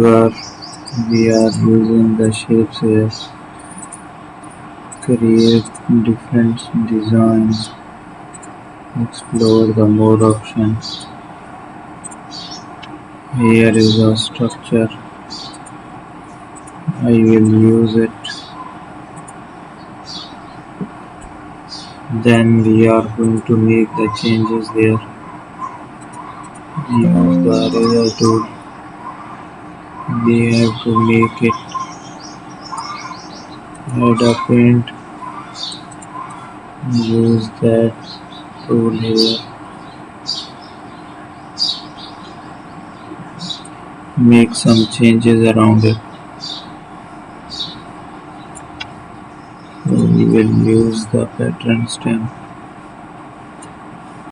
where we are using the shapes here, create different designs, explore the more options. Here is a structure. I will use it. Then we are going to make the changes there. Use the eraser tool. We have to make it. Add a paint. Use that tool here. Make some changes around it. So we will use the pattern stamp.